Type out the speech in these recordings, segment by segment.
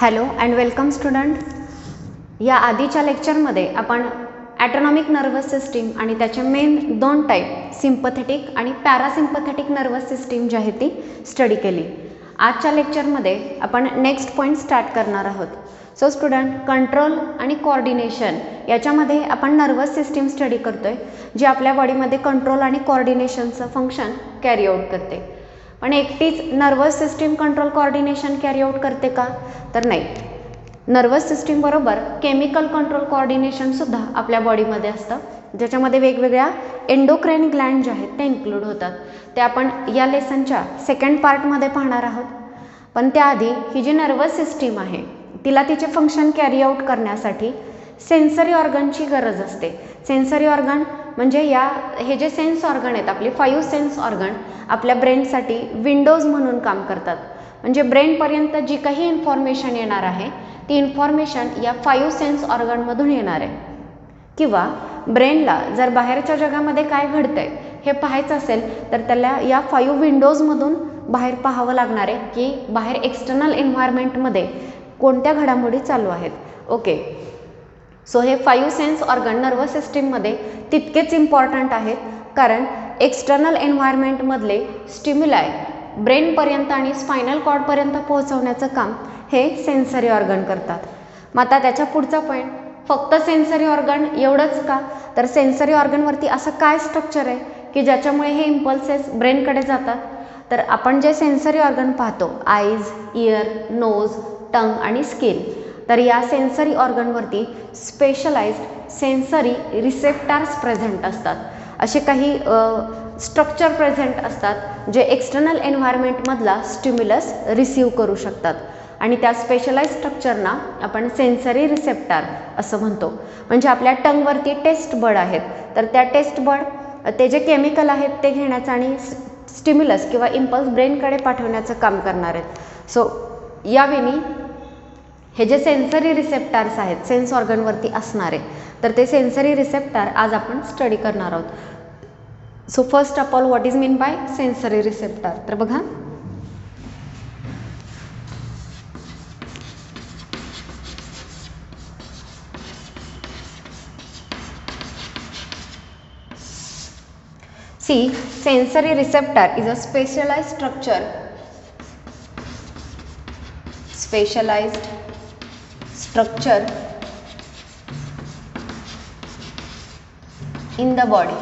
Hello and welcome student. या आधीच्या लेक्चरमध्ये आपण ॲटोनॉमिक नर्वस सिस्टीम आणि त्याचे मेन दोन टाईप सिम्पथेटिक आणि पॅरासिम्पथेटिक नर्वस सिस्टीम जी आहे ती स्टडी केली. आजच्या लेक्चरमध्ये आपण नेक्स्ट पॉईंट स्टार्ट करणार आहोत. सो स्टुडंट, कंट्रोल आणि कोऑर्डिनेशन याच्यामध्ये आपण नर्वस सिस्टीम स्टडी करतोय जी आपल्या बॉडीमध्ये कंट्रोल आणि कोऑर्डिनेशनचं फंक्शन कॅरी आउट करते. पण एकटीच nervous system control coordination carry out करते का? तर नाही. नर्वस सिस्टीम बरोबर केमिकल कंट्रोल कोऑर्डिनेशनसुद्धा आपल्या बॉडीमध्ये असतं, ज्याच्यामध्ये वेगवेगळ्या एंडोक्राइन ग्लँड जे आहेत ते इन्क्लूड होतात. ते आपण या लेसनच्या सेकंड पार्टमध्ये पाहणार आहोत. पण त्याआधी ही जी नर्वस सिस्टीम आहे तिला तिचे फंक्शन कॅरी आउट करण्यासाठी सेन्सरी ऑर्गनची गरज असते. सेन्सरी ऑर्गन म्हणजे हे जे सेन्स ऑर्गन आहेत आपले 5 सेन्स ऑर्गन आपल्या ब्रेनसाठी विंडोज म्हणून काम करतात. म्हणजे ब्रेनपर्यंत जी काही इन्फॉर्मेशन येणार आहे ती इन्फॉर्मेशन या 5 सेन्स ऑर्गनमधून येणार आहे. किंवा ब्रेनला जर बाहेरच्या जगामध्ये काय घडतंय हे पाहायचं असेल तर त्याला या 5 विंडोजमधून बाहेर पाहावं लागणार आहे की बाहेर एक्सटर्नल एन्व्हायरमेंटमध्ये कोणत्या घडामोडी चालू आहेत. ओके, सो हे 5 सेन्स ऑर्गन नर्वस सिस्टीममध्ये तितकेच इम्पॉर्टंट आहेत, कारण एक्सटर्नल एन्व्हायरमेंटमधले स्टिम्युलाय ब्रेनपर्यंत आणि स्पायनल कॉर्डपर्यंत पोहोचवण्याचं काम हे सेन्सरी ऑर्गन करतात. मग आता त्याच्या पुढचा पॉईंट, फक्त सेन्सरी ऑर्गन एवढंच का? तर सेन्सरी ऑर्गनवरती असं काय स्ट्रक्चर आहे की ज्याच्यामुळे हे इम्पल्सेस ब्रेनकडे जातात? तर आपण जे सेन्सरी ऑर्गन पाहतो, आईज, इयर, नोज, टंग आणि स्किन, तर या सेन्सरी ऑर्गनवरती स्पेशलाइज्ड सेन्सरी रिसेप्टार्स प्रेझेंट असतात. असे काही स्ट्रक्चर प्रेझेंट असतात जे एक्सटर्नल एन्व्हायरमेंटमधला स्टिम्युलस रिसीव करू शकतात आणि त्या स्पेशलाइज्ड स्ट्रक्चरना आपण सेन्सरी रिसेप्टार असं म्हणतो. म्हणजे आपल्या टंगवरती टेस्ट बड आहेत, तर त्या टेस्ट बड ते जे केमिकल आहेत ते घेण्याचं आणि स्टिम्युलस किंवा इम्पल्स ब्रेनकडे पाठवण्याचं काम करणार आहेत. सो यावेळी हे जे सेन्सरी रिसेप्टार्स आहेत सेन्स ऑर्गनवरती असणारे, तर ते सेन्सरी रिसेप्टार आज आपण स्टडी करणार आहोत. So first of all, what is mean by sensory receptor? तर बघा, see, sensory receptor is a specialized structure in the body.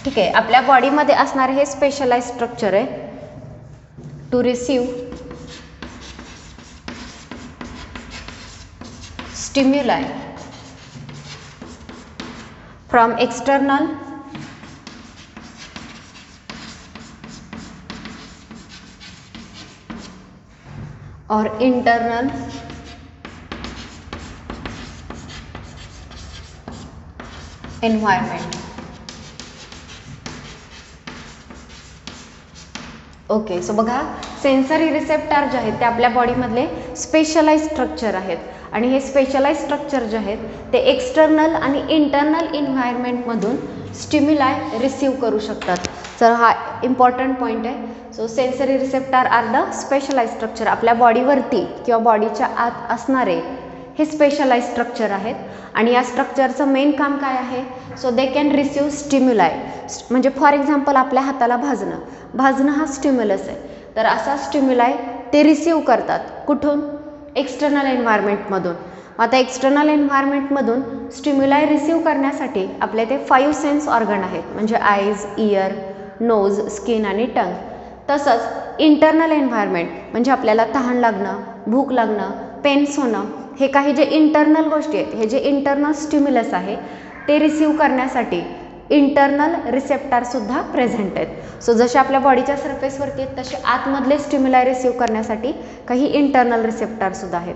ठीक आहे, आपल्या बॉडीमध्ये असणारे हे स्पेशलाइज्ड स्ट्रक्चर आहे to receive stimuli from external or internal environment. Okay, so बघा, सेन्सरी रिसेप्टार जे आहेत ते आपल्या बॉडीमधले स्पेशलाइज्ड स्ट्रक्चर आहेत आणि हे स्पेशलाइज्ड स्ट्रक्चर जे आहेत ते एक्सटर्नल आणि इंटरनल एन्व्हायरमेंटमधून स्टिम्युलाय रिसीव्ह करू शकतात. तर हा इम्पॉर्टंट पॉईंट आहे. So sensory receptor are the specialized structure. आपल्या बॉडीवरती किंवा बॉडीच्या आत असणारे हे स्पेशलाइज्ड स्ट्रक्चर आहेत आणि या स्ट्रक्चरचं मेन काम काय आहे? So they can receive stimuli. म्हणजे फॉर एक्झाम्पल आपल्या हाताला भाजणं हा स्टिम्युलस आहे, तर असा स्टिम्युलाय ते रिसीव्ह करतात. कुठून? एक्सटर्नल एन्व्हायरमेंटमधून. आता एक्सटर्नल एन्व्हायरमेंटमधून स्टिम्युलाय रिसीव्ह करण्यासाठी आपले ते 5 सेन्स ऑर्गन आहेत, म्हणजे आईज, इयर, नोज, स्किन आणि टंग. तसंच इंटरनल एन्व्हायरमेंट म्हणजे आपल्याला तहान लागणं, भूक लागणं, पेन्स होणं, हे काही जे इंटरनल गोष्टी आहेत, हे जे इंटरनल स्टिम्युलस आहे ते रिसीव्ह करण्यासाठी इंटरनल रिसेप्टारसुद्धा प्रेझेंट आहेत. सो जसे आपल्या बॉडीच्या सरफेसवरती आहेत तसे आतमधले स्टिम्युलाय रिसीव्ह करण्यासाठी काही इंटरनल रिसेप्टारसुद्धा आहेत.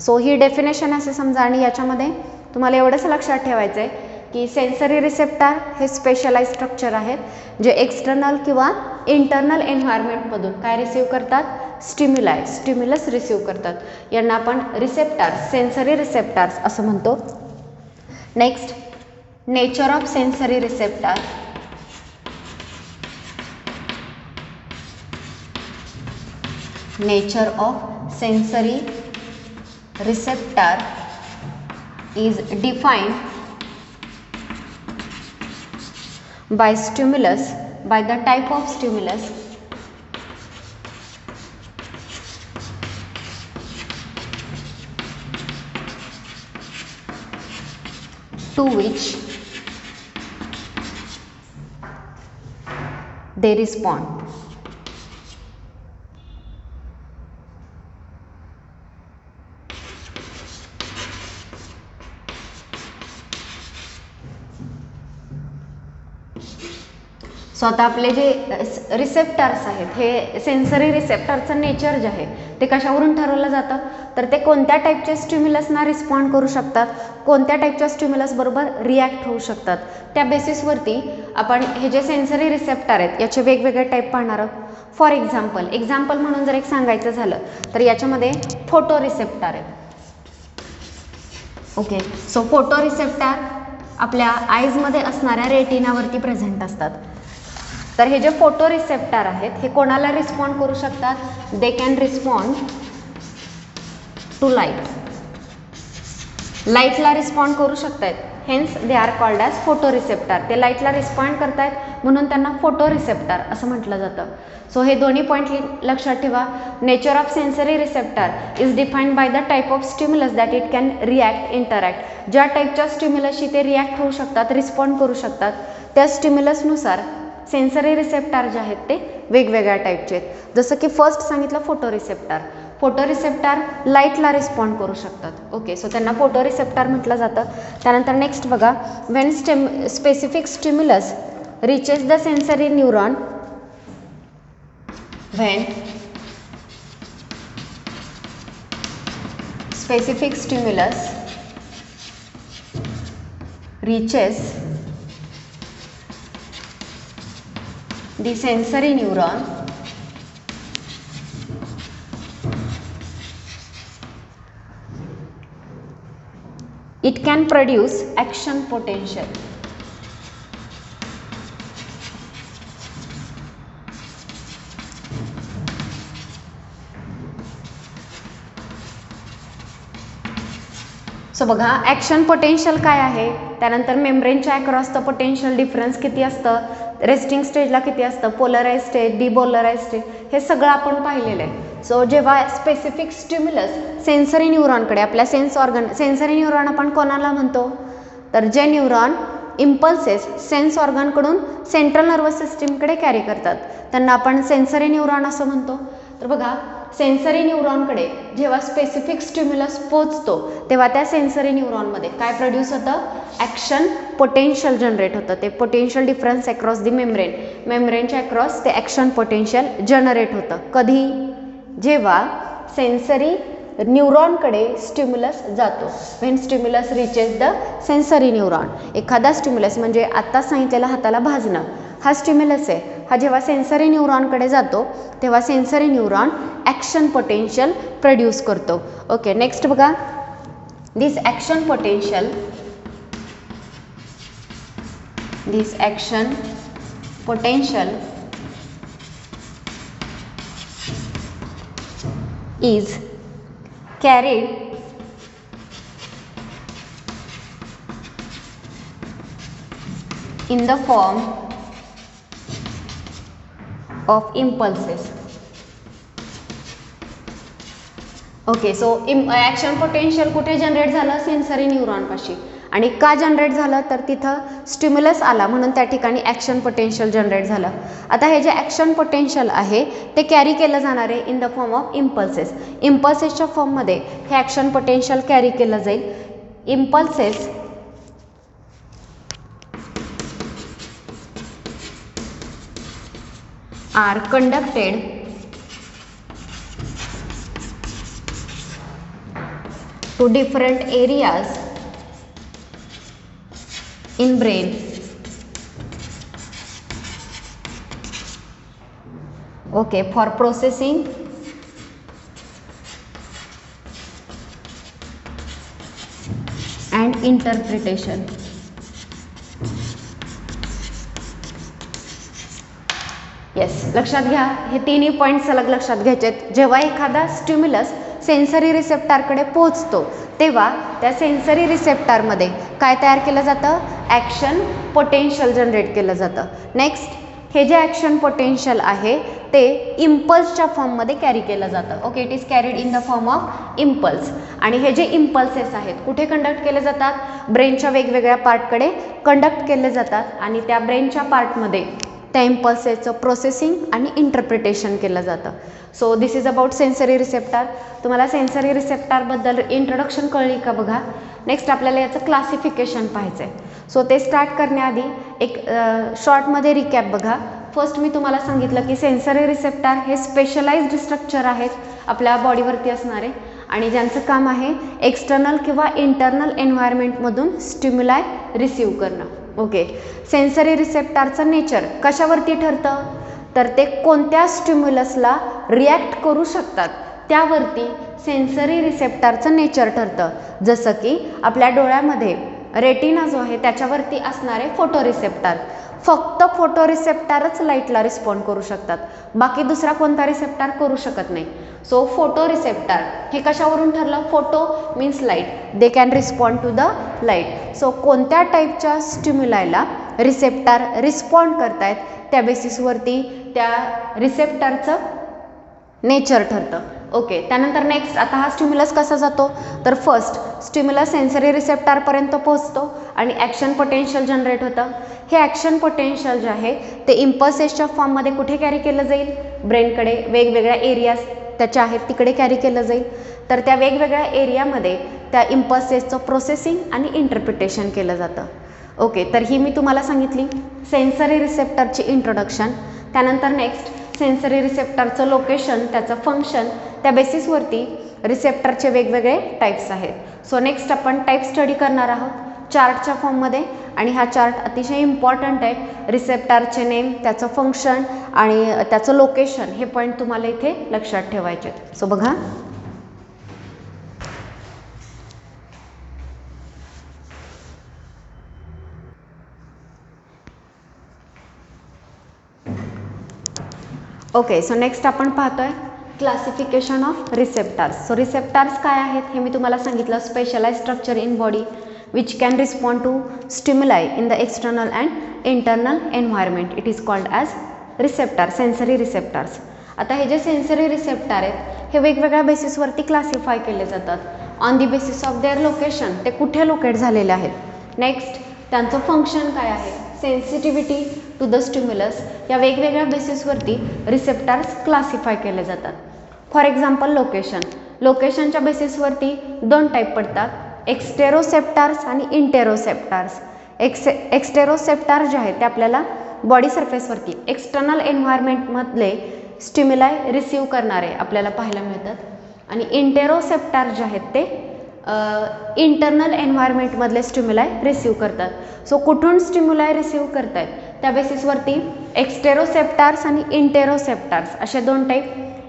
सो ही डेफिनेशन असे समजा आणि याच्यामध्ये तुम्हाला एवढंच लक्षात ठेवायचं आहे की सेन्सरी रिसेप्टार हे स्पेशलाइज्ड स्ट्रक्चर आहेत जे एक्सटर्नल किंवा इंटरनल एन्व्हायरमेंटमधून काय रिसीव्ह करतात? स्टिम्युलस रिसीव्ह करतात. यांना आपण रिसेप्टार्स, सेन्सरी रिसेप्टार्स असं म्हणतो. Next, nature of sensory receptor. nature of sensory receptor is defined by stimulus, by the type of stimulus to which they respond. So आता आपले जे रिसेप्टर्स आहेत, हे सेन्सरी रिसेप्टरचं नेचर जे आहे ते कशावरून ठरवलं जातं, तर ते कोणत्या टाईपचे स्टिम्युलसना रिस्पॉन्ड करू शकतात, कोणत्या टाईपच्या स्टिम्युलस बरोबर रिॲक्ट होऊ शकतात, त्या बेसिसवरती आपण हे जे सेन्सरी रिसेप्टर आहेत याचे वेगवेगळे टाईप पाहणार आहोत. फॉर एक्झाम्पल म्हणून जर एक सांगायचं झालं तर याच्यामध्ये फोटो रिसेप्टर आहेत. ओके, सो फोटो रिसेप्टर आपल्या आईजमध्ये असणाऱ्या रेटिनावरती प्रेझेंट असतात. तर हे जे फोटो रिसेप्टर आहेत हे कोणाला रिस्पॉन्ड करू शकतात, they can respond to light. लाईटला रिस्पॉन्ड करू शकतात, hence they are called as photoreceptor. ते लाईटला रिस्पॉन्ड करतायत म्हणून त्यांना फोटो रिसेप्टर असं म्हटलं जातं. सो हे दोन्ही पॉईंट लक्षात ठेवा. Nature of sensory receptor is defined by the type of stimulus that it can react interact. ज्या टाईपच्या स्टिम्युलसशी ते रिॲक्ट होऊ शकतात, रिस्पॉन्ड करू शकतात, त्या स्टिम्युलसनुसार सेन्सरी रिसेप्टर जे आहेत ते वेगवेगळ्या टाईपचे आहेत. जसं की फर्स्ट सांगितलं फोटो रिसेप्टर. फोटो रिसेप्टर लाईटला रिस्पॉन्ड करू शकतात. ओके, सो त्यांना फोटो रिसेप्टर म्हटलं जातं. त्यानंतर नेक्स्ट बघा, when specific stimulus reaches the sensory neuron, when specific stimulus reaches the sensory neuron, it can produce action potential. So बघा, ॲक्शन पोटेन्शियल काय आहे, त्यानंतर मेम्ब्रेनच्या अक्रॉसचं पोटेन्शियल डिफरन्स किती असतं, रेस्टिंग स्टेजला किती असतं, पोलराइज स्टेज, डिपोलराइज स्टेज, हे सगळं आपण पाहिलेलं आहे. सो जेव्हा स्पेसिफिक स्टिम्युलस सेन्सरी न्यूरॉनकडे, आपल्या सेन्स ऑर्गन, सेन्सरी न्यूरॉन आपण कोणाला म्हणतो, तर जे न्यूरॉन इम्पल्सेस सेन्स ऑर्गनकडून सेंट्रल नर्वस सिस्टीमकडे कॅरी करतात त्यांना आपण सेन्सरी न्यूरॉन असं म्हणतो. तर बघा, सेन्सरी न्यूरॉनकडे जेव्हा स्पेसिफिक स्टिम्युलस पोचतो तेव्हा त्या सेन्सरी न्यूरॉनमध्ये काय प्रोड्यूस होतं, ॲक्शन पोटेन्शियल जनरेट होतं. ते potential difference across the membrane, मेम्ब्रेनच्या अक्रॉस ते ॲक्शन पोटेन्शियल जनरेट होतं. कधी, जेव्हा सेन्सरी न्यूरॉनकडे स्टिम्युलस जातो, when stimulus reaches the sensory neuron. एखादा स्टिम्युलस म्हणजे आत्ता सांगितलेला हाताला भाजणं हा स्टिम्युलस आहे, हा जेव्हा सेन्सरी न्यूरॉनकडे जातो तेव्हा sensory neuron action potential produce करतो. ओके, नेक्स्ट बघा, this action potential is carried in the form of impulses. Okay, so action potential कुठे जनरेट झालं, सेन्सरी न्यूरॉनपाशी. आणि का जनरेट झालं, तर तिथं स्टिम्युलस आला म्हणून त्या ठिकाणी ॲक्शन पोटेन्शियल जनरेट झालं. आता हे जे ॲक्शन पोटेन्शियल आहे ते कॅरी केलं जाणार आहे in the form of impulses. इम्पल्सेसच्या फॉर्ममध्ये हे ॲक्शन पोटेन्शियल कॅरी केलं जाईल. Impulses are conducted to different areas in brain. Okay, for processing and interpretation. Yes, लक्षात घ्या, हे तिन्ही पॉईंट सलग लक्षात घ्यायचे आहेत. जेव्हा एखादा स्टिम्युलस सेन्सरी रिसेप्टारकडे पोहोचतो तेव्हा त्या सेन्सरी रिसेप्टारमध्ये काय तयार केलं जातं? ॲक्शन पोटेन्शियल जनरेट केलं जातं. नेक्स्ट, हे जे ॲक्शन पोटेन्शियल आहे ते इम्पल्सच्या फॉर्ममध्ये कॅरी केलं जातं. Okay, it is carried in the form of impulse. आणि हे जे इम्पल्सेस आहेत कुठे कंडक्ट केले जातात? ब्रेनच्या वेगवेगळ्या पार्टकडे कंडक्ट केले जातात आणि त्या ब्रेनच्या पार्टमध्ये त्या इम्पल्सेसचं प्रोसेसिंग आणि इंटरप्रिटेशन केलं जातं. So this is about sensory receptor. तुम्हाला सेन्सरी रिसेप्टारबद्दल इंट्रोडक्शन कळली का बघा. नेक्स्ट आपल्याला याचं क्लासिफिकेशन पाहायचं आहे. सो ते स्टार्ट करण्याआधी एक शॉर्टमध्ये रिकॅप बघा. फर्स्ट मी तुम्हाला सांगितलं की सेन्सरी रिसेप्टार हे स्पेशलाइज्ड स्ट्रक्चर आहेत आपल्या बॉडीवरती असणारे आणि ज्यांचं काम आहे एक्सटर्नल किंवा इंटरनल एन्व्हायरमेंटमधून स्टिम्युलाय रिसीव्ह करणं. ओके, सेन्सरी रिसेप्टारचं नेचर कशावरती ठरतं? तर ते कोणत्या स्टिम्युलसला रिॲक्ट करू शकतात त्यावरती सेन्सरी रिसेप्टारचं नेचर ठरतं. जसं की आपल्या डोळ्यामध्ये रेटिना जो आहे त्याच्यावरती असणारे फोटो रिसेप्टार, फक्त फोटो रिसेप्टारच लाईटला रिस्पॉन्ड करू शकतात, बाकी दुसरा कोणता रिसेप्टार करू शकत नाही. सो फोटो रिसेप्टार हे कशावरून ठरलं? Photo means light, they can respond to the light. So कोणत्या टाईपच्या स्टिम्युलायला रिसेप्टार रिस्पॉन्ड करतायत त्या बेसिसवरती त्या रिसेप्टारचं नेचर ठरतं. ओके, त्यानंतर नेक्स्ट, आता हा स्टिम्युलस कसा जातो? तर फर्स्ट स्टिम्युलस सेन्सरी रिसेप्टारपर्यंत पोहोचतो आणि ॲक्शन पोटेन्शियल जनरेट होतं. हे ॲक्शन पोटेन्शियल जे आहे ते इम्पल्सेसच्या फॉर्ममध्ये कुठे कॅरी केलं जाईल? ब्रेनकडे वेगवेगळ्या एरियाज त्याच्या आहेत तिकडे कॅरी केलं जाईल. तर त्या वेगवेगळ्या एरियामध्ये त्या इम्पल्सेसचं प्रोसेसिंग आणि इंटरप्रिटेशन केलं जातं. ओके, तर ही मी तुम्हाला सांगितली सेन्सरी रिसेप्टरची इंट्रोडक्शन. त्यानंतर नेक्स्ट, सेन्सरी रिसेप्टरचं लोकेशन, त्याचं फंक्शन, त्या बेसिसवरती रिसेप्टरचे वेगवेगळे टाईप्स आहेत. सो नेक्स्ट आपण टाईप स्टडी करणार आहोत चार्टच्या फॉर्ममध्ये आणि हा चार्ट अतिशय इम्पॉर्टंट आहे. रिसेप्टरचे नेम, त्याचं फंक्शन आणि त्याचं लोकेशन हे पॉईंट तुम्हाला इथे लक्षात ठेवायचे आहेत. सो बघा, ओके. सो नेक्स्ट आपण पाहतोय classification of receptors. So receptors काय आहेत हे मी तुम्हाला सांगितलं. Specialise structure in body which can respond to stimuli in the external and internal environment. It is called as receptor, sensory receptors. आता हे जे सेन्सरी रिसेप्टार आहेत हे वेगवेगळ्या बेसिसवरती क्लासिफाय केले जातात on the basis of their location, ते कुठे लोकेट झालेले आहेत. नेक्स्ट, त्यांचं फंक्शन काय आहे, सेन्सिटिव्हिटी टू द स्टिम्युलस, या वेगवेगळ्या बेसिसवरती रिसेप्टार्स क्लासिफाय केले जातात. फॉर एक्झाम्पल लोकेशन, लोकेशनच्या बेसिसवरती दोन टाईप पडतात, एक्स्टेरोसेप्टार्स आणि इंटेरोसेप्टार्स. एक्स्टेरोसेप्टार जे आहेत ते आपल्याला बॉडी सरफेसवरती एक्सटर्नल एन्व्हायरमेंटमधले स्टिम्युलाय रिसीव्ह करणारे आपल्याला पाहायला मिळतात आणि इंटेरोसेप्टार जे आहेत ते इंटरनल एन्व्हायरमेंटमधले स्टिम्युलाय रिसीव्ह करतात. सो कुठून स्टिम्युलाय रिसीव्ह करतायत त्या बेसिसवरती एक्स्टेरोसेप्टार्स आणि इंटेरोसेप्टार्स असे दोन type.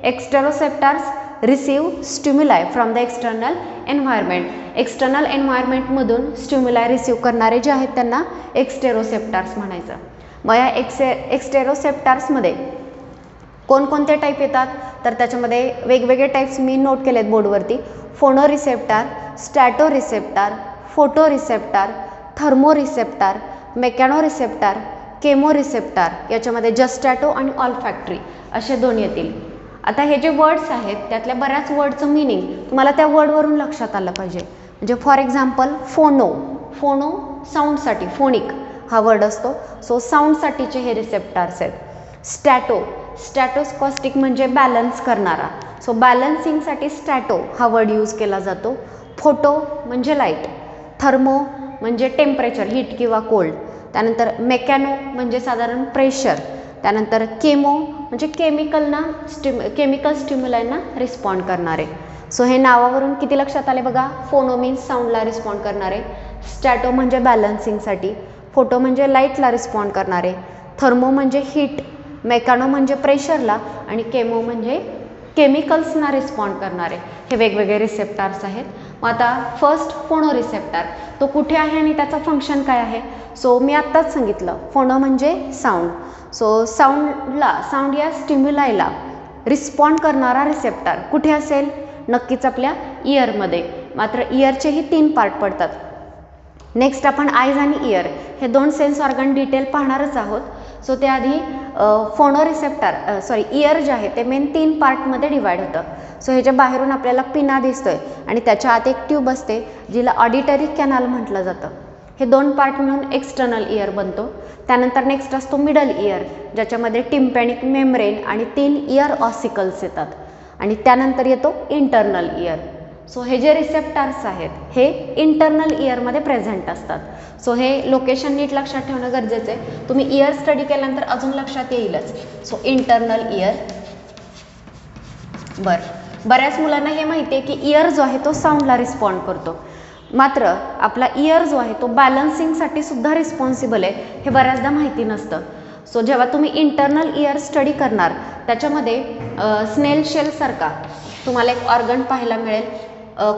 Exteroceptors receive stimuli from the external environment, external एन्व्हायरमेंटमधून स्टिम्युलाय रिसीव्ह करणारे जे आहेत त्यांना एक्स्टेरोसेप्टार्स म्हणायचं. मग या एक्स्टेरोसेप्टार्समध्ये कोणकोणते टाईप येतात तर त्याच्यामध्ये वेगवेगळे टाईप्स मी नोट केलेत बोर्डवरती. Phonoreceptor, statoreceptor, photoreceptor, thermoreceptor, mechanoreceptor, chemoreceptor, याच्यामध्ये जस्टॅटो आणि ऑल्फॅक्टरी असे दोन येतील. आता हे जे वर्ड्स आहेत त्यातल्या बऱ्याच वर्डचं मिनिंग तुम्हाला त्या वर्डवरून लक्षात आलं पाहिजे. म्हणजे फॉर एक्झाम्पल फोनो, फोनो साऊंडसाठी, फोनिक हा वर्ड असतो. सो साऊंडसाठीचे हे रिसेप्टार्स आहेत. स्टॅटो, स्टॅटोस्कॉस्टिक म्हणजे बॅलन्स करणारा, सो बॅलन्सिंगसाठी स्टॅटो हा वर्ड यूज केला जातो. फोटो म्हणजे लाईट, थर्मो म्हणजे टेम्परेचर, हीट किंवा कोल्ड, त्यानंतर मेकॅनो म्हणजे साधारण प्रेशर, त्यानंतर केमो म्हणजे केमिकल स्टिम्युलायना रिस्पॉन्ड करणारे. सो हे नावावरून किती लक्षात आले बघा. फोनो मीन्स साऊंडला रिस्पॉन्ड करणारे, स्टॅटो म्हणजे बॅलन्सिंगसाठी, फोटो म्हणजे लाईटला रिस्पॉन्ड करणारे, थर्मो म्हणजे हीट, मेकॅनो म्हणजे प्रेशरला आणि केमो म्हणजे केमिकल्सना रिस्पॉन्ड करणारे. हे वेगवेगळे रिसेप्टार्स आहेत. मग आता फर्स्ट फोनो रिसेप्टर, तो कुठे आहे आणि त्याचं फंक्शन काय आहे? सो मी आत्ताच सांगितलं, फोनो म्हणजे साऊंड. सो साऊंड या स्टिम्युलायला रिस्पॉन्ड करणारा रिसेप्टर कुठे असेल? नक्कीच आपल्या इयरमध्ये. मात्र इयरचेही 3 पार्ट पडतात. नेक्स्ट आपण आयज आणि इयर हे 2 सेन्स ऑर्गन डिटेल पाहणारच आहोत. सो त्याआधी फोनो रिसेप्टर इयर जे आहे ते मेन 3 पार्टमध्ये डिवाइड होतं. सो ह्याच्या बाहेरून आपल्याला पिना दिसतोय आणि त्याच्या आत एक ट्यूब असते जिला ऑडिटरी कॅनल म्हटलं जातं. हे 2 पार्ट मिळून एक्सटर्नल इयर बनतो. त्यानंतर नेक्स्ट असतो मिडल इयर, ज्याच्यामध्ये टिम्पॅनिक मेम्ब्रेन आणि 3 इयर ऑसिकल्स येतात. आणि त्यानंतर येतो इंटरनल इयर. सो हे जे रिसेप्टर्स आहेत हे इंटरनल इयरमध्ये प्रेझेंट असतात. सो हे लोकेशन नीट लक्षात ठेवणं गरजेचं आहे. तुम्ही इयर स्टडी केल्यानंतर अजून लक्षात येईलच. So internal year. बऱ्याच मुलांना हे माहिती आहे की इयर जो आहे तो साऊंडला रिस्पॉन्ड करतो. मात्र आपला इयर जो आहे तो बॅलन्सिंगसाठी सुद्धा रिस्पॉन्सिबल आहे, हे बऱ्याचदा माहिती नसतं. सो जेव्हा तुम्ही इंटरनल इयर स्टडी करणार त्याच्यामध्ये स्नेल शेलसारखा तुम्हाला एक ऑर्गन पाहायला मिळेल,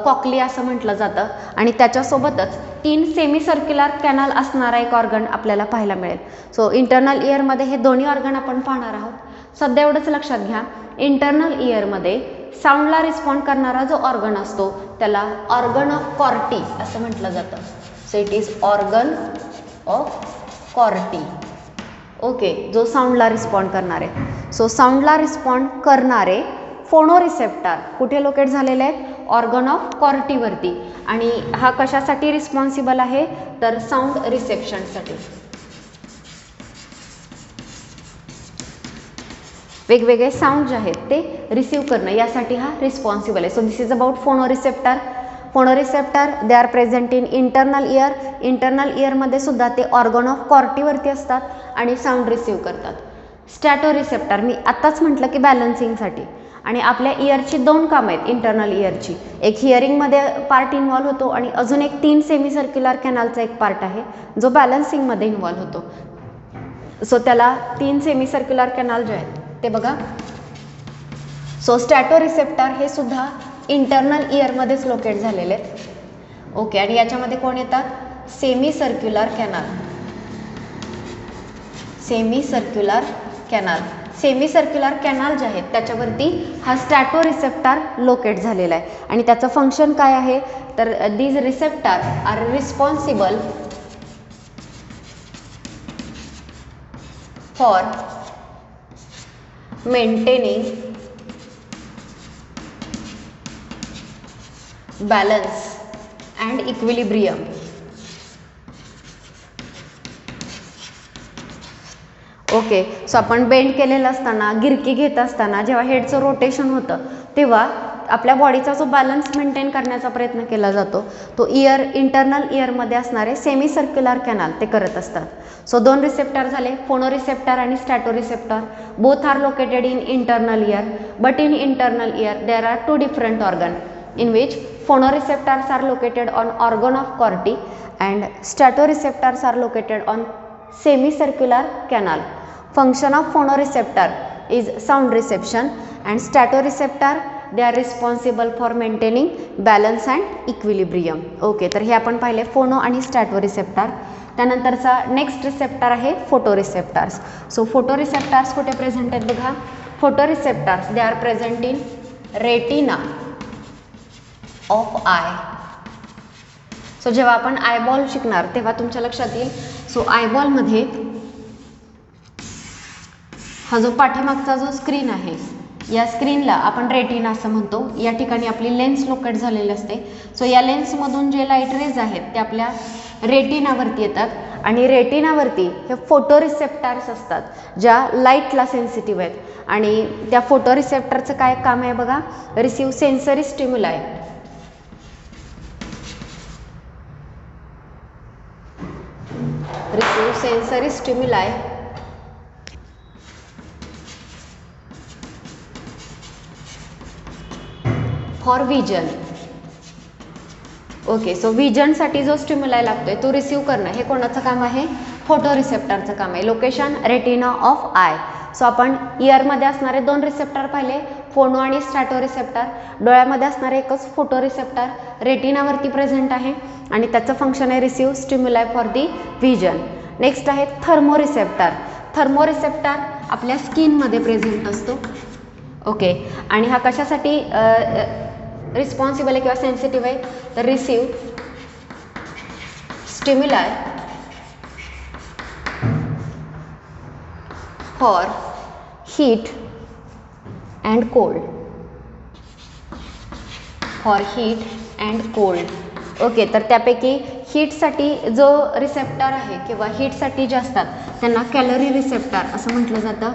कॉकलिया असं म्हटलं जातं. आणि त्याच्यासोबतच 3 सेमी सर्क्युलर कॅनल असणारा एक ऑर्गन आपल्याला पाहायला मिळेल. सो इंटरनल इयरमध्ये हे दोन्ही ऑर्गन आपण पाहणार आहोत. सध्या एवढंच लक्षात घ्या, इंटरनल इयरमध्ये साऊंडला रिस्पॉन्ड करणारा जो ऑर्गन असतो त्याला ऑर्गन ऑफ कॉर्टी असं म्हटलं जातं. So it is organ of Corti. Okay, जो साऊंडला रिस्पॉन्ड करणारे. सो साऊंडला रिस्पॉन्ड करणारे फोनो रिसेप्टर कुठे लोकेट झालेले आहेत? ऑर्गन ऑफ कॉर्टीवरती. आणि हा कशासाठी रिस्पॉन्सिबल आहे? तर साऊंड रिसेप्शनसाठी. वेगवेगळे साऊंड जे आहेत ते रिसीव्ह करणं यासाठी हा रिस्पॉन्सिबल आहे. सो दिस इज अबाउट फोनो रिसेप्टर. फोनो receptor they are present in internal year. Internal इयरमध्ये सुद्धा ते ऑर्गन ऑफ कॉर्टीवरती असतात आणि साऊंड रिसीव्ह करतात. स्टॅटो रिसेप्टर मी आत्ताच म्हटलं की बॅलन्सिंगसाठी. आणि आपल्या इयरची 2 कामं आहेत इंटरनल इयरची. एक हिअरिंगमध्ये पार्ट इन्व्हॉल्व होतो आणि अजून एक 3 सेमी सर्क्युलर कॅनलचा एक पार्ट आहे जो बॅलन्सिंगमध्ये इन्व्हॉल्व होतो. सो त्याला 3 सेमी सर्क्युलर कॅनल जे आहेत ते बघा. सो स्टॅटो रिसेप्टर हे सुद्धा इंटरनल इयरमध्येच लोकेट झालेले आहेत. ओके, आणि याच्यामध्ये कोण येतात? Semi circular canal. Semi circular canal. Semi circular canal जे आहेत त्याच्यावरती हा स्टॅटो रिसेप्टर लोकेट झालेला आहे. आणि त्याचं फंक्शन काय आहे? तर these receptor are responsible for maintaining balance and equilibrium. Okay, so आपण बेंड केलेलं असताना, गिरकी घेत असताना जेव्हा हेडचं रोटेशन होतं तेव्हा आपल्या बॉडीचा जो बॅलन्स मेंटेन करण्याचा प्रयत्न केला जातो तो इंटरनल इयरमध्ये असणारे सेमी सर्क्युलर कॅनल ते करत असतात. सो 2 रिसेप्टर झाले, फोनो रिसेप्टर आणि statoreceptor. Both are located in internal ear, but in internal ear there are 2 different organ in which phonoreceptors are located on organ of Corti and statoreceptors are located on semicircular canal. Function of phonoreceptor is sound reception and statoreceptor they are responsible for maintaining balance and equilibrium. Okay, तर हे आपण पाहिले फोनो आणि स्टॅटोरिसेप्टर. त्यानंतरचा next receptor आहे photoreceptors. So photoreceptors कुठे present आहेत बघा. Photoreceptors they are present in retina of I. So जेव्हा आपण आयबॉल शिकणार तेव्हा तुमच्या लक्षात येईल. सो आयबॉलमध्ये हा जो पाठीमागचा जो स्क्रीन आहे या स्क्रीनला आपण रेटिना असं म्हणतो. या ठिकाणी आपली लेन्स लोकेट झालेली असते. सो या लेन्समधून जे लाईट रेज आहेत ते आपल्या रेटिनावरती येतात आणि रेटिनावरती हे फोटोरिसेप्टर्स असतात ज्या लाईटला सेन्सिटिव्ह आहेत. आणि त्या फोटोरिसेप्टरचं काय काम आहे बघा. Receive sensory stimuli. receive sensory stimuli for vision. Okay, so विजनसाठी जो स्टिम्युलाय लागतोय तो रिसीव्ह करणं हे कोणाचं काम आहे? फोटोरिसेप्टरचं काम आहे. Location retina of I. So आपण इयरमध्ये असणारे 2 रिसेप्टर पाहिले, फोनो आणि स्टॅटो रिसेप्टर. डोळ्यामध्ये असणारे एकच फोटो रिसेप्टर रेटिनावरती प्रेझेंट आहे आणि त्याचं फंक्शन आहे receive stimuli for the vision. Next आहे थर्मो रिसेप्टर. थर्मो रिसेप्टर आपल्या स्किनमध्ये प्रेझेंट असतो. ओके, आणि हा कशासाठी रिस्पॉन्सिबल आहे किंवा सेन्सिटिव्ह आहे, तर receive stimuli for heat and cold. For heat and cold. Okay, तर त्यापैकी हीटसाठी जो रिसेप्टर आहे किंवा हीटसाठी जे असतात त्यांना कॅलरी रिसेप्टर असं म्हटलं जातं.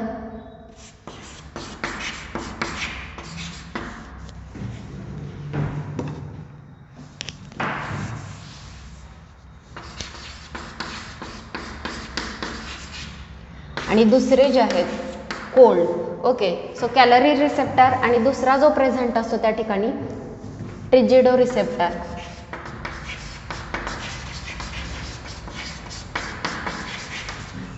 आणि दुसरे जे आहेत cold. Okay, so caloreceptor आणि दुसरा जो प्रेझेंट असतो त्या ठिकाणी frigidoreceptor.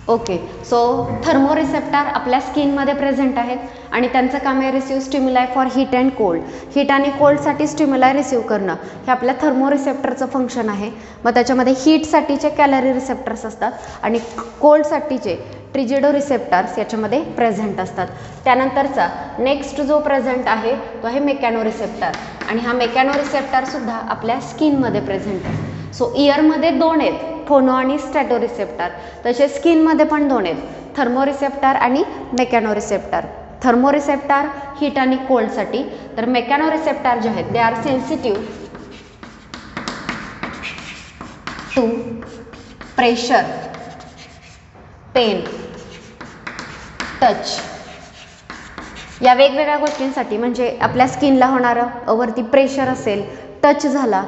Okay, so thermoreceptor आपल्या स्किनमध्ये प्रेझेंट आहेत आणि त्यांचं काम आहे receive stimuli for heat and cold. Heat आणि कोल्डसाठी स्टिम्युलाय रिसीव्ह करणं हे आपल्या थर्मो रिसेप्टरचं फंक्शन आहे. मग त्याच्यामध्ये हीटसाठीचे कॅलरी रिसेप्टर्स असतात आणि कोल्डसाठीचे ट्रिजिडो रिसेप्टर्स याच्यामध्ये प्रेझेंट असतात. त्यानंतरचा नेक्स्ट जो प्रेझेंट आहे तो आहे मेकॅनो रिसेप्टर आणि हा मेकॅनो रिसेप्टरसुद्धा आपल्या स्किनमध्ये प्रेझेंट आहे. सो इयरमध्ये 2 आहेत, फोनो आणि स्टॅटो रिसेप्टर. तसेच स्किनमध्ये पण 2 आहेत, थर्मो रिसेप्टर आणि mechano receptor. Thermo receptor heat आणि कोल्डसाठी, तर मेकॅनो रिसेप्टर जे आहेत they are sensitive to pressure, pain, touch या वेगवेगळ्या गोष्टींसाठी. म्हणजे आपल्या स्किनला होणारं वरती प्रेशर असेल, टच झाला,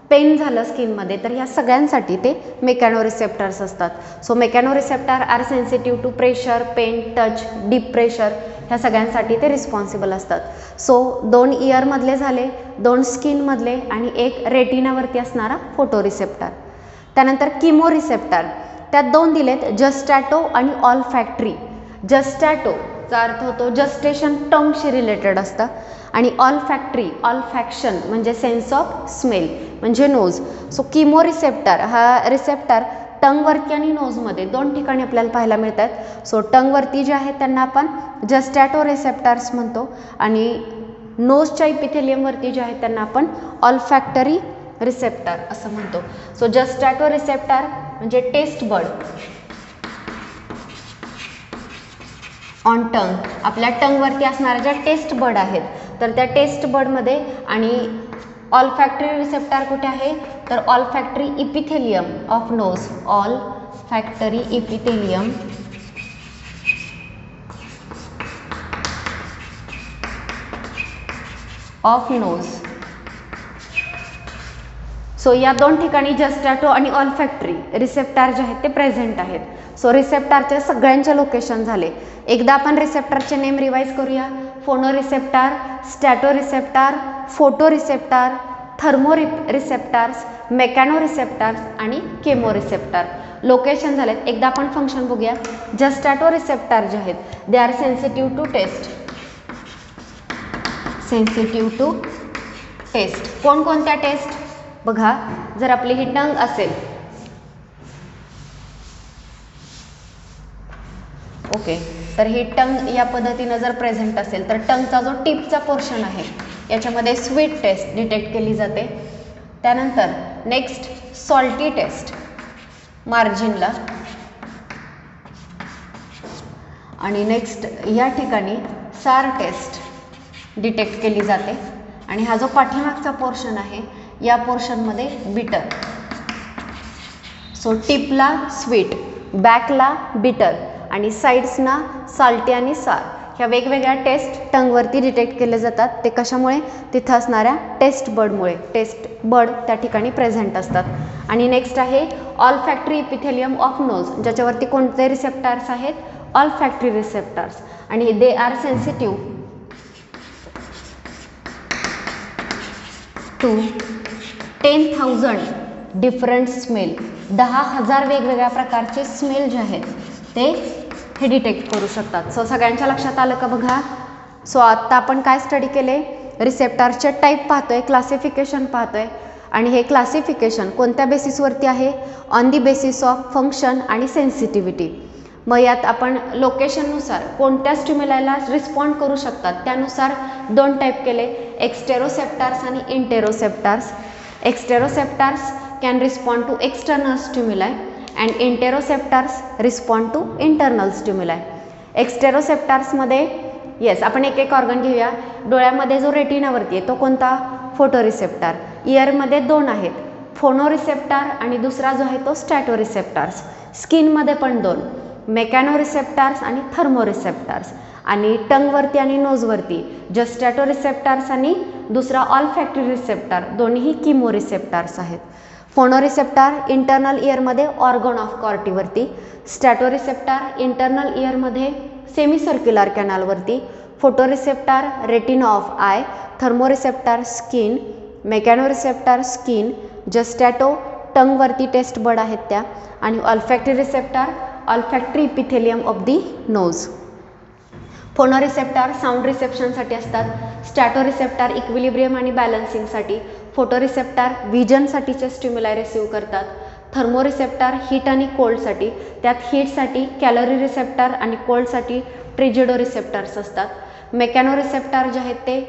पेन झालं स्किनमध्ये, तर ह्या सगळ्यांसाठी ते मेकॅनो रिसेप्टर्स असतात. So mechanoreceptor are sensitive to pressure, pain, touch, deep pressure ह्या सगळ्यांसाठी ते रिस्पॉन्सिबल असतात. सो 2 इयरमधले झाले, 2 स्किनमधले आणि 1 रेटिनावरती असणारा फोटो रिसेप्टर. त्यानंतर किमो रिसेप्टर, त्यात 2 दिलेत, जस्टॅटो आणि ऑलफॅक्टरी. जस्टॅटोचा अर्थ होतो जस्टेशन, टंगशी रिलेटेड असतं, आणि ऑलफॅक्टरी, ऑलफॅक्शन म्हणजे सेन्स ऑफ स्मेल म्हणजे नोज. सो किमो रिसेप्टर हा रिसेप्टर टंगवरती आणि नोजमध्ये 2 ठिकाणी आपल्याला पाहायला मिळतात. सो टंगवरती जे आहेत त्यांना आपण जस्टॅटो रिसेप्टर्स म्हणतो आणि नोजच्या इपिथेलियमवरती जे आहेत त्यांना आपण ऑलफॅक्टरी रिसेप्टर असं म्हणतो. सो जस्टॅटो रिसेप्टर म्हणजे टेस्ट बड ऑन टंग, आपल्या टंगवरती असणाऱ्या ज्या टेस्ट बड आहेत तर त्या टेस्ट बडमध्ये. आणि ऑलफॅक्टरी रिसेप्टर कुठे आहे, तर olfactory epithelium of nose. Olfactory epithelium of nose. So या 2 ठिकाणी जस्टॅटो आणि ऑलफॅक्टरी रिसेप्टर जे आहेत ते प्रेझेंट आहेत. सो रिसेप्टरचे सगळ्यांचे लोकेशन झाले. एकदा आपण रिसेप्टरचे नेम रिवाईज करूया. Phonoreceptor, statoreceptor, photoreceptor, thermoreceptors, mechanoreceptors आणि केमो रिसेप्टर. लोकेशन झालेत. एकदा आपण फंक्शन बघूया. जस्टॅटो रिसेप्टर जे आहेत they are sensitive to taste. Sensitive to taste. कोणकोणत्या टेस्ट बघा, जर आपली ही टंग असेल, ओके, तर ही टंग या पद्धतीनं जर प्रेझेंट असेल तर टंगचा जो टिपचा पोर्शन आहे याच्यामध्ये स्वीट टेस्ट डिटेक्ट केली जाते. त्यानंतर नेक्स्ट सॉल्टी टेस्ट मार्जिनला, आणि नेक्स्ट या ठिकाणी सार टेस्ट डिटेक्ट केली जाते. आणि हा जो पाठीमागचा पोर्शन आहे या पोर्शनमध्ये बिटर. सो टिपला स्वीट, बॅकला बिटर आणि साईड्सना साल्टी आणि सार. ह्या वेगवेगळ्या टेस्ट टंगवरती डिटेक्ट केले जातात. ते कशामुळे, तिथं असणाऱ्या टेस्ट बर्डमुळे. टेस्ट बर्ड त्या ठिकाणी प्रेझेंट असतात. आणि नेक्स्ट आहे ऑलफॅक्टरी इपिथेलियम ऑफ नोज, ज्याच्यावरती कोणते रिसेप्टर्स आहेत, ऑलफॅक्टरी रिसेप्टर्स, आणि they are sensitive to 10,000 different smell. 10,000 वेगवेगळ्या प्रकारचे स्मेल जे आहेत ते हे डिटेक्ट करू शकतात. सो सगळ्यांच्या लक्षात आलं का बघा. सो आत्ता आपण काय स्टडी केले, रिसेप्टरचे टाईप पाहतोय, क्लासिफिकेशन पाहतोय आणि हे क्लासिफिकेशन कोणत्या बेसिसवरती आहे, on the basis of function आणि सेन्सिटिव्हिटी. मग यात आपण लोकेशननुसार कोणत्या स्टिम्युलायला रिस्पॉन्ड करू शकतात त्यानुसार 2 टाईप केले, एक्स्टेरोसेप्टार्स आणि interoceptors. Exteroceptors can respond to external stimuli and interoceptors respond to internal stimuli. एक्स्टेरोसेप्टार्समध्ये येस आपण एक एक ऑर्गन घेऊया. डोळ्यामध्ये जो रेटिनावरती आहे तो कोणता, फोटोरिसेप्टार. इयरमध्ये 2 आहेत, फोनोरिसेप्टार आणि दुसरा जो आहे तो स्टॅटोरिसेप्टार्स. स्किनमध्ये पण 2, मेकॅनोरिसेप्टार्स आणि थर्मोरिसेप्टार्स. आणि टंगवरती आणि नोजवरती जस्टॅटोरिसेप्टार्स आणि दुसरा ऑल्फॅक्टरी रिसेप्टार, दोन्हीही किमोरिसेप्टार्स आहेत. फोनोरिसेप्टार इंटरनल इयरमध्ये ऑर्गन ऑफ कॉर्टीवरती, स्टॅटोरिसेप्टार इंटरनल इयरमध्ये सेमी सर्क्युलर कॅनालवरती, photoreceptor retina of eye, thermoreceptor skin, mechanoreceptor skin, gustato टंगवरती टेस्ट बड आहेत त्या, आणि olfactory receptor olfactory epithelium of the nose. Phonoreceptor sound रिसेप्शनसाठी असतात, स्टॅटोरिसेप्टार इक्विलिब्रियम आणि बॅलन्सिंगसाठी, फोटोरिसेप्टार व्हिजनसाठीचे स्टिम्युलाय रिसीव्ह करतात, थर्मोरिसेप्टार हीट आणि कोल्डसाठी, त्यात हीटसाठी कॅलरी रिसेप्टार आणि कोल्डसाठी ट्रिजिडोरिसेप्टार्स असतात. मेकॅनोरिसेप्टार जे आहेत ते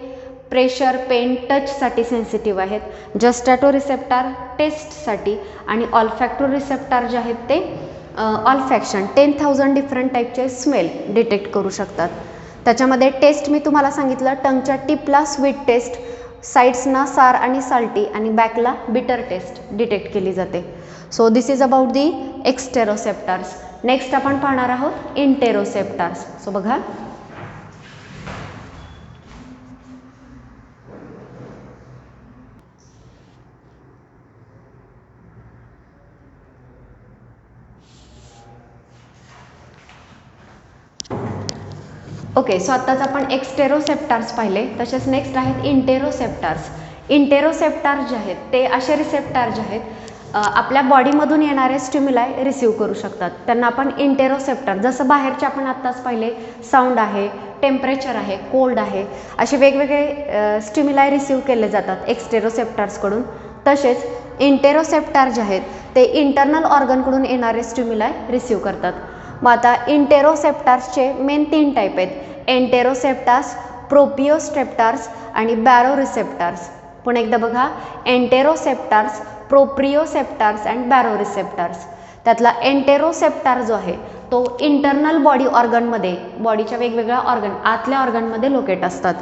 प्रेशर, पेन, टचसाठी सेन्सिटिव्ह आहेत, जस्टॅटोरिसेप्टार टेस्टसाठी, आणि ऑल्फॅक्टो रिसेप्टार जे आहेत ते ऑल्फॅक्शन 10,000 डिफरंट टाईपचे स्मेल डिटेक्ट करू शकतात. त्याच्यामध्ये टेस्ट मी तुम्हाला सांगितलं, टंगच्या टिपला स्वीट टेस्ट, साईड्सना सार आणि साल्टी आणि बॅकला बिटर टेस्ट डिटेक्ट केली जाते. So this is about the exteroceptors. Next आपण पाहणार आहोत इंटेरोसेप्टार्स. सो बघा, ओके. सो आत्ताच आपण एक्स्टेरोसेप्टार्स पाहिले, तसेच नेक्स्ट आहेत इंटेरोसेप्टार्स. इंटेरोसेप्टार जे आहेत ते असे रिसेप्टार जे आहेत आपल्या बॉडीमधून येणारे स्टिम्युलाय रिसीव्ह करू शकतात, त्यांना आपण इंटेरोसेप्टार, जसं बाहेरचे आपण आत्ताच पाहिले साऊंड आहे, टेम्परेचर आहे, कोल्ड आहे, असे वेगवेगळे स्टिम्युलाय रिसीव्ह केले जातात एक्स्टेरोसेप्टार्सकडून. तसेच इंटेरोसेप्टार जे आहेत ते इंटरनल ऑर्गनकडून येणारे स्टिम्युलाय रिसीव्ह करतात. मग आता इंटेरोसेप्टार्सचे मेन 3 टाईप आहेत, एंटेरोसेप्टार्स, प्रोपिओसेप्टार्स आणि बॅरोरिसेप्टार्स. पुन्हा एकदा बघा, एंटेरोसेप्टार्स, प्रोप्रिओसेप्टार्स अँड बॅरोरिसेप्टार्स. त्यातला एंटेरोसेप्टार जो आहे तो इंटरनल बॉडी ऑर्गनमध्ये, बॉडीच्या वेगवेगळ्या ऑर्गन आतल्या ऑर्गनमध्ये लोकेट असतात.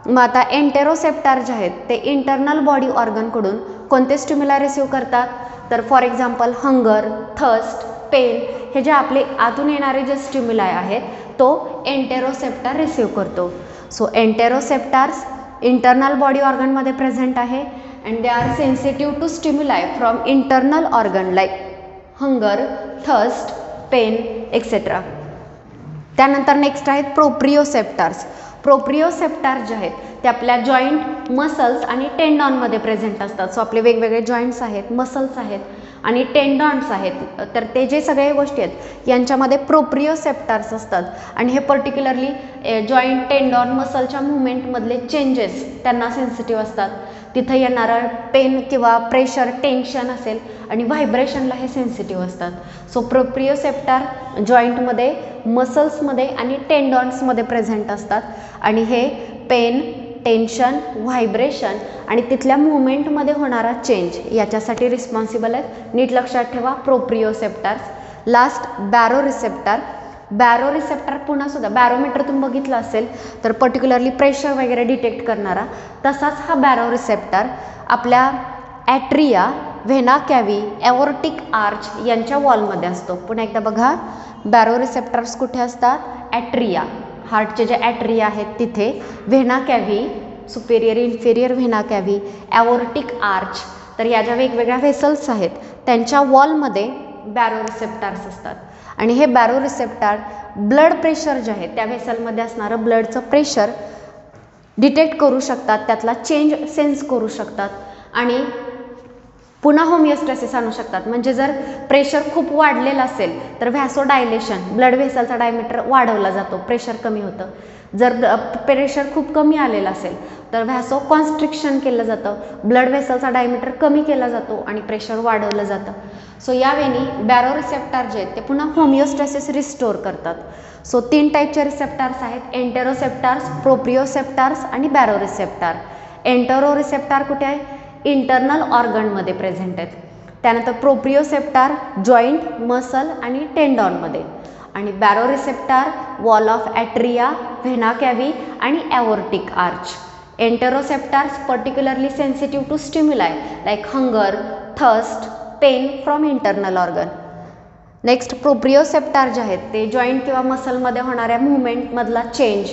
मग आता एंटेरोसेप्टार जे आहेत ते इंटरनल बॉडी ऑर्गनकडून कोणते स्टिम्युलाय रिसीव्ह करतात, तर for example hunger, thirst, pain, हे जे आपले आतून येणारे जे स्टिम्युलाय आहेत तो एंटेरोसेप्टार रिसीव्ह करतो. सो एंटेरोसेप्टार्स इंटरनल बॉडी ऑर्गनमध्ये प्रेझेंट आहे and they are sensitive to stimuli from internal organ like hunger, thirst, pain etcetera. त्यानंतर नेक्स्ट आहेत प्रोप्रिओसेप्टार्स. प्रोप्रिओसेप्टार जे आहेत ते आपल्या जॉईंट, मसल्स आणि टेंडॉनमध्ये प्रेझेंट असतात. सो आपले वेगवेगळे जॉईंट्स आहेत, मसल्स आहेत आणि टेंडॉन्स आहेत, तर ते जे सगळे गोष्टी आहेत यांच्यामध्ये प्रोप्रिओसेप्टार्स असतात आणि हे पर्टिक्युलरली जॉईंट, टेंडॉन, मसलच्या मुवमेंटमधले चेंजेस त्यांना सेन्सिटिव्ह असतात. तिथं येणारं पेन किंवा प्रेशर, टेन्शन असेल आणि व्हायब्रेशनला हे सेन्सिटिव्ह असतात. सो प्रोप्रिओसेप्टार जॉईंटमध्ये, मसल्समध्ये आणि टेंडॉन्समध्ये प्रेझेंट असतात आणि हे पेन, टेन्शन, व्हायब्रेशन आणि तिथल्या मुवमेंटमध्ये होणारा चेंज याच्यासाठी रिस्पॉन्सिबल आहेत. नीट लक्षात ठेवा प्रोप्रिओसेप्टार्स. लास्ट बॅरोरिसेप्टार. बॅरोरिसेप्टार पुन्हा सुद्धा बॅरोमीटर तुम्ही बघितलं असेल तर पर्टिक्युलरली प्रेशर वगैरे डिटेक्ट करणारा, तसाच हा बॅरोरिसेप्टार आपल्या ॲट्रिया, व्हेना कॅव्ही, एओर्टिक आर्च यांच्या वॉलमध्ये असतो. पुन्हा एकदा बघा, बॅरोरिसेप्टार्स कुठे असतात, ॲट्रिया, हार्टचे जे ॲट्रिया आहेत तिथे, vena cavae, superior inferior vena cavae, aortic arch, तर या ज्या वेगवेगळ्या व्हेसल्स आहेत त्यांच्या वॉलमध्ये बॅरोरिसेप्टार्स असतात. आणि हे बॅरोरिसेप्टार ब्लड प्रेशर जे आहे त्या व्हेसलमध्ये असणारं ब्लडचं प्रेशर डिटेक्ट करू शकतात, त्यातला चेंज सेन्स करू शकतात आणि पुन्हा होमिओस्टॅसिस आणू शकतात. म्हणजे जर प्रेशर खूप वाढलेलं असेल तर व्हॅसोडायलेशन, ब्लड व्हेसलचा डायमीटर वाढवला जातो, प्रेशर कमी होतं. जर प्रेशर खूप कमी आलेलं असेल तर व्हॅसो कॉन्स्ट्रिक्शन केलं जातं, ब्लड व्हेसलचा डायमीटर कमी केला जातो आणि प्रेशर वाढवलं जातं. सो यावेळी बॅरोरिसेप्टार जे आहेत ते पुन्हा होमिओस्टॅसिस रिस्टोर करतात. सो 3 टाईपचे रिसेप्टार्स आहेत, एंटेरोसेप्टार्स, प्रोप्रिओसेप्टार्स आणि बॅरोरिसेप्टार. एंटेरोरिसेप्टार कुठे आहे? इंटरनल ऑर्गनमध्ये प्रेझेंट आहेत. त्यानंतर प्रोप्रिओसेप्टार जॉईंट, मसल आणि टेंडॉनमध्ये. आणि baroreceptor wall of atria, vena cavae आणि aortic arch. Enteroceptors particularly sensitive to stimuli like hunger, thirst, pain from internal organ. Next proprioceptor जे आहेत ते जॉईंट किंवा मसलमध्ये होणाऱ्या मूवमेंटमधला चेंज,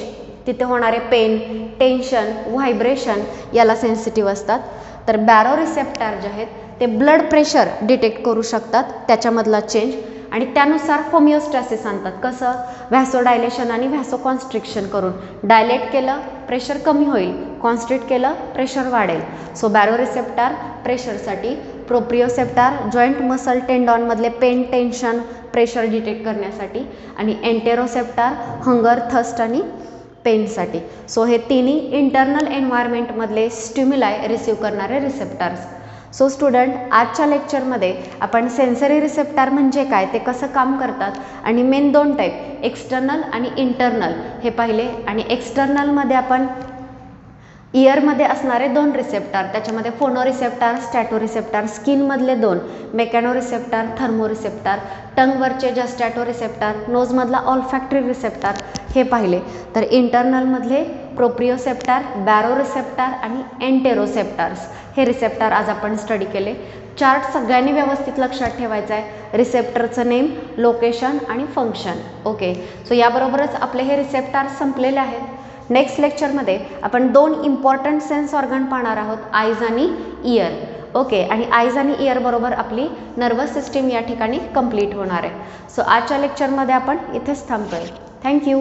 तिथे होणारे पेन, टेन्शन, व्हायब्रेशन याला सेन्सिटिव्ह असतात. तर बॅरोरिसेप्टार जे आहेत ते ब्लड प्रेशर डिटेक्ट करू शकतात, त्याच्यामधला चेंज, आणि त्यानुसार होमिओस्टॅसिस आणतात. कसं? व्हॅसोडायलेशन आणि व्हॅसोकॉन्स्ट्रिक्शन करून. डायलेट केलं प्रेशर कमी होईल, कॉन्स्ट्रिक्ट केलं प्रेशर वाढेल. सो बॅरोरिसेप्टार प्रेशरसाठी, प्रोप्रिओसेप्टार जॉईंट, मसल, टेंडॉनमधले पेन, टेन्शन, प्रेशर डिटेक्ट करण्यासाठी, आणि एंटेरोसेप्टार हंगर, थर्स्ट आणि पेनसाठी. सो हे तिन्ही इंटरनल एन्व्हायरमेंटमधले स्टिम्युलाय रिसीव्ह करणारे रिसेप्टार्स. सो स्टुडंट, आजच्या लेक्चरमध्ये आपण सेन्सरी रिसेप्टार म्हणजे काय, ते कसं काम करतात, आणि मेन 2 टाईप एक्सटर्नल आणि इंटरनल हे पाहिले. आणि एक्सटर्नलमध्ये आपण इयरमध्ये असणारे 2 रिसेप्टार, त्याच्यामध्ये फोनोरिसेप्टार, स्टॅटोरिसेप्टार, स्किनमधले 2 मेकॅनोरिसेप्टार, थर्मोरिसेप्टार, टंगवरचे जस्टॅटोरिसेप्टार, नोजमधला ऑल्फॅक्टरी रिसेप्टार हे पाहिले. तर इंटरनलमधले प्रोप्रिओसेप्टार, बॅरोरिसेप्टार आणि एंटेरोसेप्टार्स हे रिसेप्टार आज आपण स्टडी केले. चार्ट सगळ्यांनी व्यवस्थित लक्षात ठेवायचा आहे. रिसेप्टरचं नेम, लोकेशन आणि फंक्शन. ओके, सो याबरोबरच आपले हे रिसेप्टार संपलेले आहेत. नेक्स्ट लेक्चरमध्ये आपण 2 इम्पॉर्टंट सेन्स ऑर्गन पाहणार आहोत, आईज आणि इयर. ओके, आणि आईज आणि इयर बरोबर आपली नर्वस सिस्टीम या ठिकाणी कंप्लीट होणार आहे. सो आजच्या लेक्चरमध्ये आपण इथेच थांबतोय. थँक्यू.